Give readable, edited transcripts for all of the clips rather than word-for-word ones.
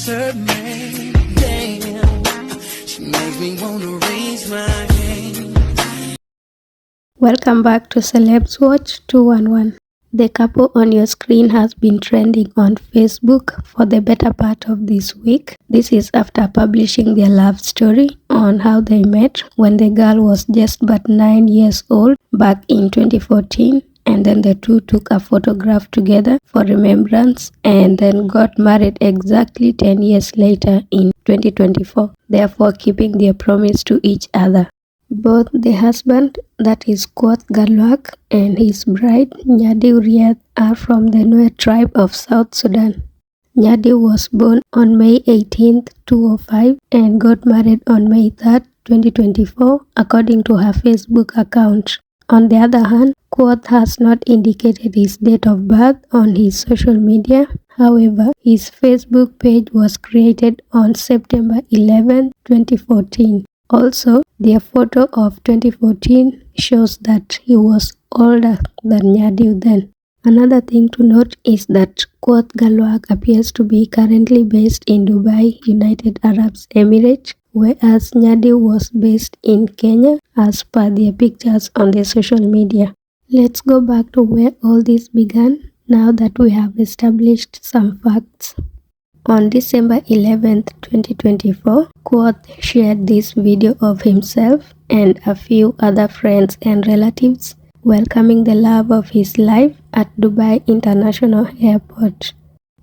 her man. Damn, she makes me wanna raise my hand. Welcome back to Celebs Watch 211. The couple on your screen has been trending on Facebook for the better part of this week. This is after publishing their love story on how they met when the girl was just but 9 years old back in 2014, and then the two took a photograph together for remembrance and then got married exactly 10 years later in 2024, therefore keeping their promise to each other. Both the husband, that is Kwat Galwak, and his bride, Nyadiw Riath, are from the Nuer tribe of South Sudan. Nyadiw was born on May 18, 2005 and got married on May 3, 2024, according to her Facebook account. On the other hand, Kwat has not indicated his date of birth on his social media. However, his Facebook page was created on September 11, 2014. Also, their photo of 2014 shows that he was older than Nyadiw then. Another thing to note is that Kwat Galwak appears to be currently based in Dubai, United Arab Emirates, whereas Nyadiw was based in Kenya as per their pictures on their social media. Let's go back to where all this began now that we have established some facts. On December 11, 2024, Kwat shared this video of himself and a few other friends and relatives welcoming the love of his life at Dubai International Airport.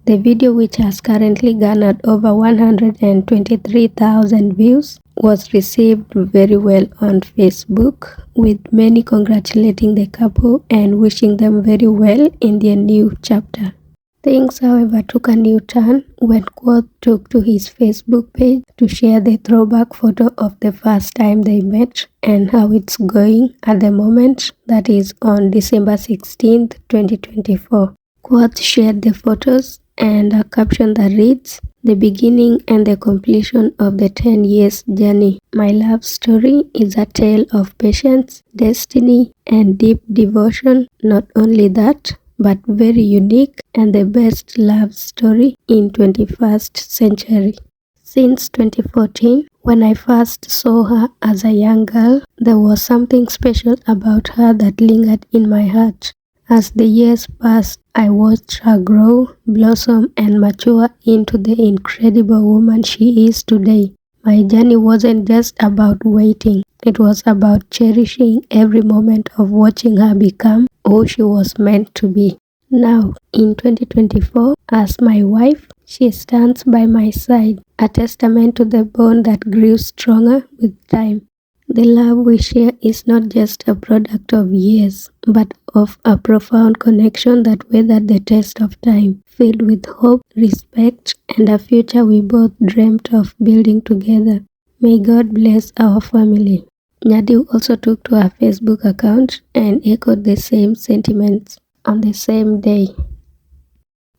The video, which has currently garnered over 123,000 views, was received very well on Facebook, with many congratulating the couple and wishing them very well in their new chapter. Things, however, took a new turn when Kwat took to his Facebook page to share the throwback photo of the first time they met and how it's going at the moment, that is on December 16, 2024. Kwat shared the photos and a caption that reads, "The beginning and the completion of the 10 years journey. My love story is a tale of patience, destiny, and deep devotion. Not only that, but very unique and the best love story in 21st century. Since 2014, when I first saw her as a young girl, there was something special about her that lingered in my heart. As the years passed, I watched her grow, blossom, and mature into the incredible woman she is today. My journey wasn't just about waiting. It was about cherishing every moment of watching her become who she was meant to be. Now, in 2024, as my wife, she stands by my side, a testament to the bond that grew stronger with time. The love we share is not just a product of years, but of a profound connection that weathered the test of time, filled with hope, respect, and a future we both dreamt of building together. May God bless our family." Nyadiw also took to her Facebook account and echoed the same sentiments on the same day.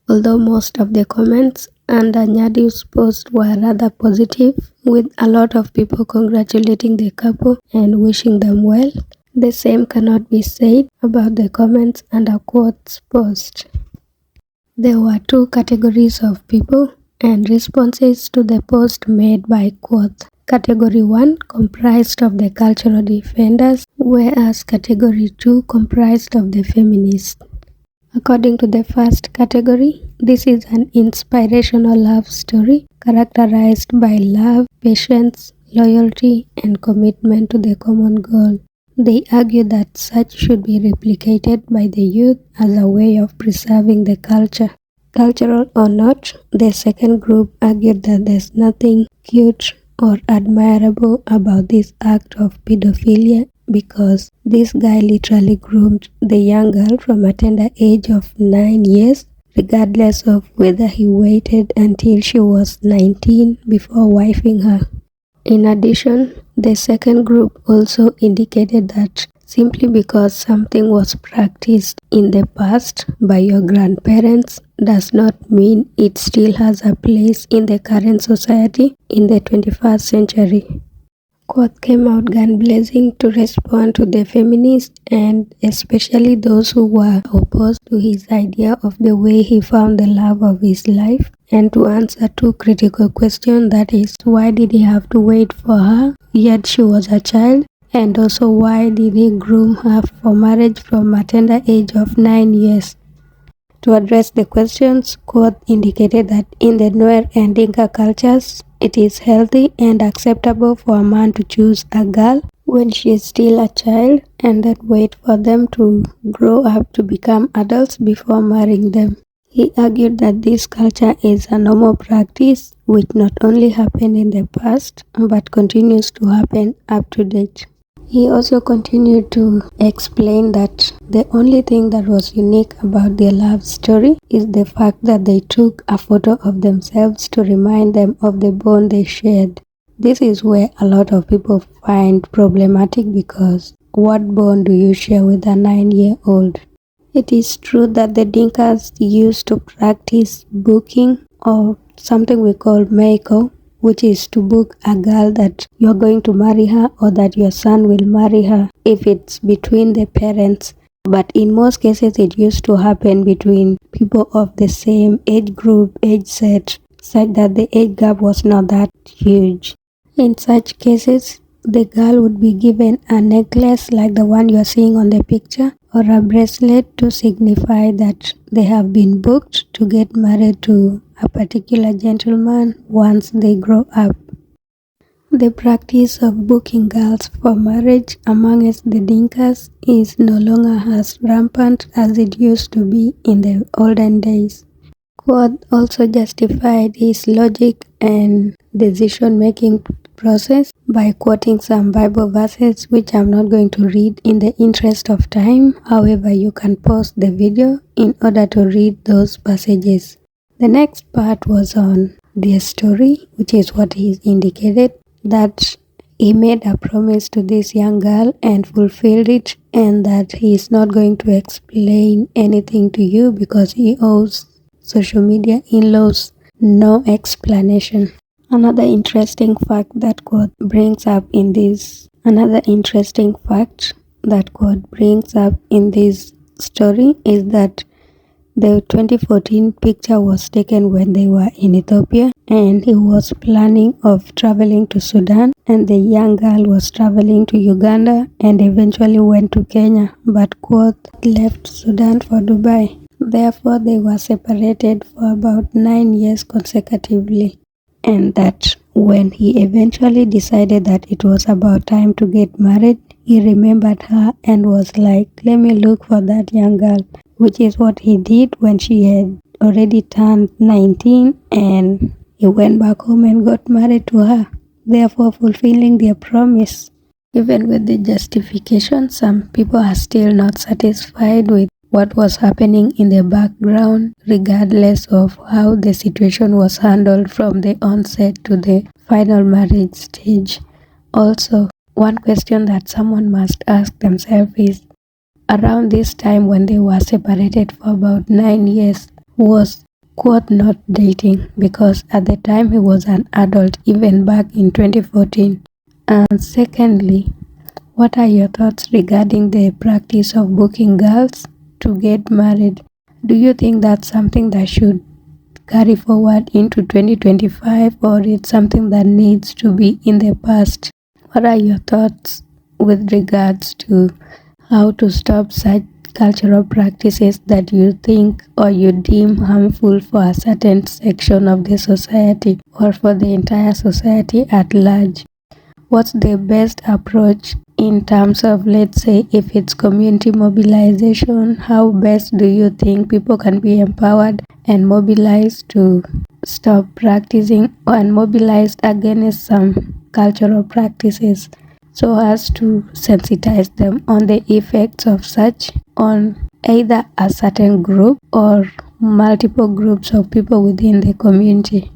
Although most of the comments under Nyadiw's post were rather positive, with a lot of people congratulating the couple and wishing them well, the same cannot be said about the comments under Kwat's post. There were two categories of people and responses to the post made by Kwat. Category 1 comprised of the cultural defenders, whereas Category 2 comprised of the feminists. According to the first category, this is an inspirational love story characterized by love, patience, loyalty, and commitment to the common goal. They argue that such should be replicated by the youth as a way of preserving the culture. Cultural or not, the second group argued that there's nothing cute or admirable about this act of pedophilia because this guy literally groomed the young girl from a tender age of 9 years, regardless of whether he waited until she was 19 before wifing her. In addition, the second group also indicated that simply because something was practiced in the past by your grandparents does not mean it still has a place in the current society in the 21st century. Kwat came out gun-blazing to respond to the feminists and especially those who were opposed to his idea of the way he found the love of his life and to answer two critical questions, that is, why did he have to wait for her yet she was a child, and also why did he groom her for marriage from a tender age of 9 years. To address the questions, Quoth indicated that in the Nuer and Dinka cultures, it is healthy and acceptable for a man to choose a girl when she is still a child and then wait for them to grow up to become adults before marrying them. He argued that this culture is a normal practice which not only happened in the past but continues to happen up to date. He also continued to explain that the only thing that was unique about their love story is the fact that they took a photo of themselves to remind them of the bond they shared. This is where a lot of people find problematic because what bond do you share with a 9-year-old? It is true that the Dinkas used to practice booking or something we call meiko, which is to book a girl that you're going to marry her or that your son will marry her if it's between the parents. But in most cases, it used to happen between people of the same age group, age set, such that the age gap was not that huge. In such cases, the girl would be given a necklace like the one you're seeing on the picture or a bracelet to signify that they have been booked to get married to a particular gentleman once they grow up. The practice of booking girls for marriage amongst the Dinkas is no longer as rampant as it used to be in the olden days. Quoth also justified his logic and decision-making process by quoting some Bible verses which I'm not going to read in the interest of time. However, you can pause the video in order to read those passages. The next part was on their story, which is what he indicated, that he made a promise to this young girl and fulfilled it, and that he is not going to explain anything to you because he owes social media in-laws no explanation. Another interesting fact that Quoth brings up in this story is that the 2014 picture was taken when they were in Ethiopia and he was planning of traveling to Sudan, and the young girl was traveling to Uganda and eventually went to Kenya, but Quoth left Sudan for Dubai. Therefore, they were separated for about 9 years consecutively, and that when he eventually decided that it was about time to get married, he remembered her and was like, let me look for that young girl, which is what he did when she had already turned 19, and he went back home and got married to her, therefore fulfilling their promise. Even with the justification, some people are still not satisfied with what was happening in the background, regardless of how the situation was handled from the onset to the final marriage stage. Also, one question that someone must ask themselves is, around this time when they were separated for about 9 years, was Quoth not dating? Because at the time he was an adult, even back in 2014. And secondly, what are your thoughts regarding the practice of booking girls to get married? Do you think that's something that should carry forward into 2025, or it's something that needs to be in the past? What are your thoughts with regards to how to stop such cultural practices that you think or you deem harmful for a certain section of the society or for the entire society at large? What's the best approach in terms of, let's say, if it's community mobilization, how best do you think people can be empowered and mobilized to stop practicing and mobilized against some cultural practices so as to sensitize them on the effects of such on either a certain group or multiple groups of people within the community?